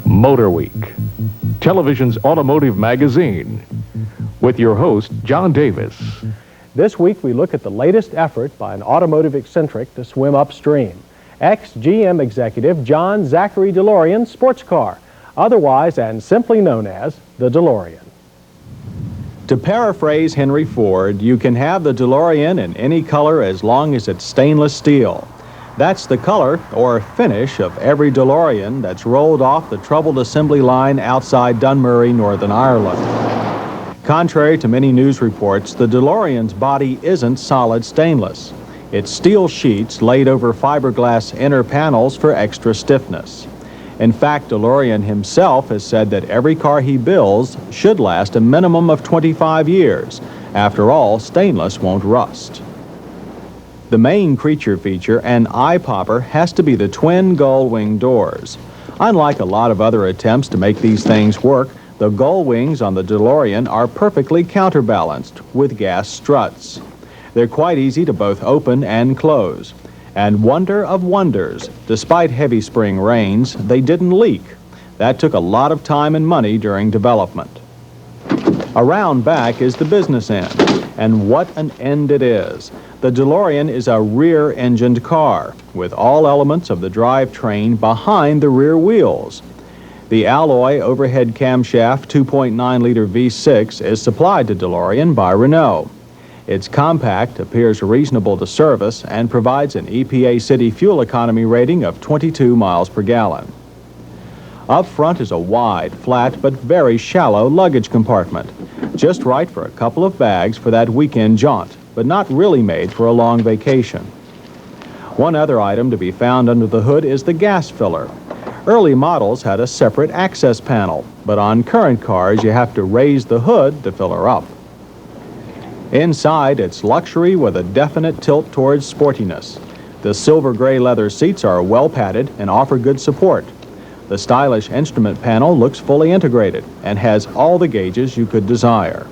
Motorweek, television's automotive magazine, with your host, John Davis. This week we look at the latest effort by an automotive eccentric to swim upstream. Ex-GM executive John Zachary Delorean's sports car, otherwise and simply known as the Delorean. To paraphrase Henry Ford, you can have the Delorean in any color as long as it's stainless steel. That's the color or finish of every Delorean that's rolled off the troubled assembly line outside Dunmurry, Northern Ireland. Contrary to many news reports, the Delorean's body isn't solid stainless. It's steel sheets laid over fiberglass inner panels for extra stiffness. In fact, Delorean himself has said that every car he builds should last a minimum of 25 years. After all, stainless won't rust. The main creature feature, an eye-popper, has to be the twin gull-wing doors. Unlike a lot of other attempts to make these things work, the gull wings on the Delorean are perfectly counterbalanced with gas struts. They're quite easy to both open and close. And wonder of wonders, despite heavy spring rains, they didn't leak. That took a lot of time and money during development. Around back is the business end, and what an end it is. The DeLorean is a rear-engined car, with all elements of the drivetrain behind the rear wheels. The alloy overhead camshaft 2.9-liter V6 is supplied to DeLorean by Renault. It's compact, appears reasonable to service, and provides an EPA city fuel economy rating of 22 miles per gallon. Up front is a wide, flat, but very shallow luggage compartment, just right for a couple of bags for that weekend jaunt, but not really made for a long vacation. One other item to be found under the hood is the gas filler. Early models had a separate access panel, but on current cars you have to raise the hood to fill her up. Inside, it's luxury with a definite tilt towards sportiness. The silver gray leather seats are well padded and offer good support. The stylish instrument panel looks fully integrated and has all the gauges you could desire.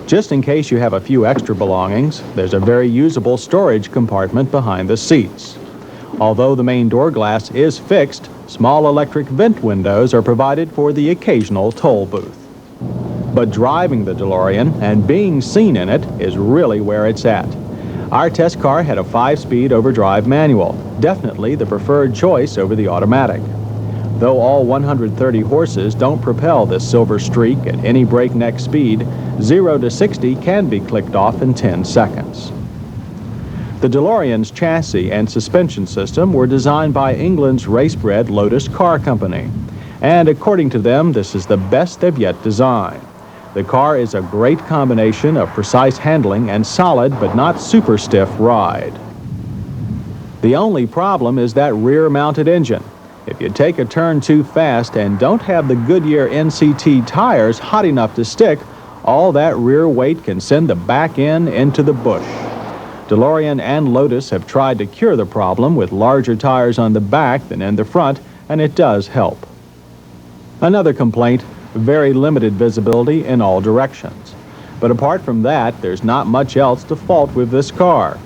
Just in case you have a few extra belongings, there's a very usable storage compartment behind the seats. Although the main door glass is fixed, small electric vent windows are provided for the occasional toll booth. But driving the DeLorean and being seen in it is really where it's at. Our test car had a 5-speed overdrive manual, definitely the preferred choice over the automatic. Though all 130 horses don't propel this silver streak at any breakneck speed, 0 to 60 can be clicked off in 10 seconds. The DeLorean's chassis and suspension system were designed by England's race-bred Lotus Car Company, and according to them, this is the best they've yet designed. The car is a great combination of precise handling and solid but not super stiff ride. The only problem is that rear-mounted engine. If you take a turn too fast and don't have the Goodyear NCT tires hot enough to stick, all that rear weight can send the back end into the bush. DeLorean and Lotus have tried to cure the problem with larger tires on the back than in the front, and it does help. Another complaint, very limited visibility in all directions. But apart from that, there's not much else to fault with this car.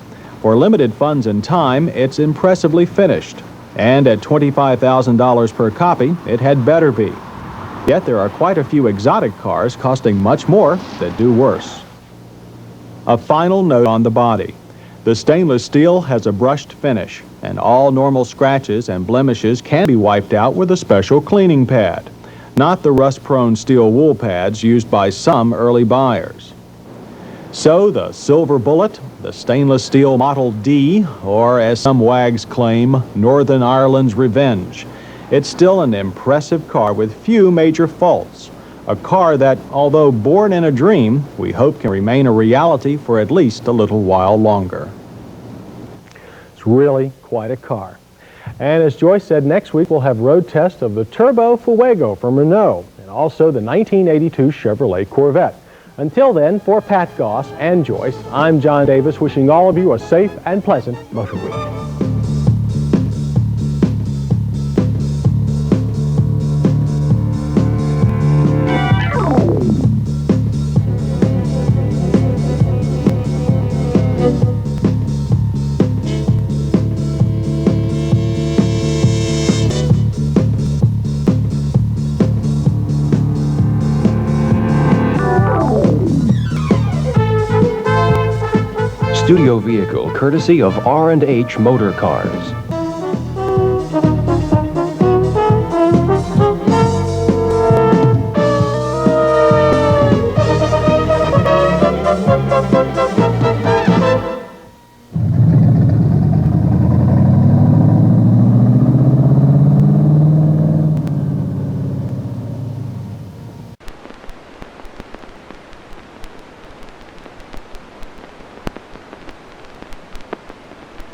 For limited funds and time, it's impressively finished. And at $25,000 per copy, it had better be. Yet there are quite a few exotic cars costing much more that do worse. A final note on the body. The stainless steel has a brushed finish, and all normal scratches and blemishes can be wiped out with a special cleaning pad, not the rust-prone steel wool pads used by some early buyers. So the silver bullet, the stainless steel Model D, or as some wags claim, Northern Ireland's revenge. It's still an impressive car with few major faults. A car that, although born in a dream, we hope can remain a reality for at least a little while longer. It's really quite a car. And as Joyce said, next week we'll have road tests of the Turbo Fuego from Renault and also the 1982 Chevrolet Corvette. Until then, for Pat Goss and Joyce, I'm John Davis, wishing all of you a safe and pleasant Motor Week. studio vehicle courtesy of R&H Motor Cars.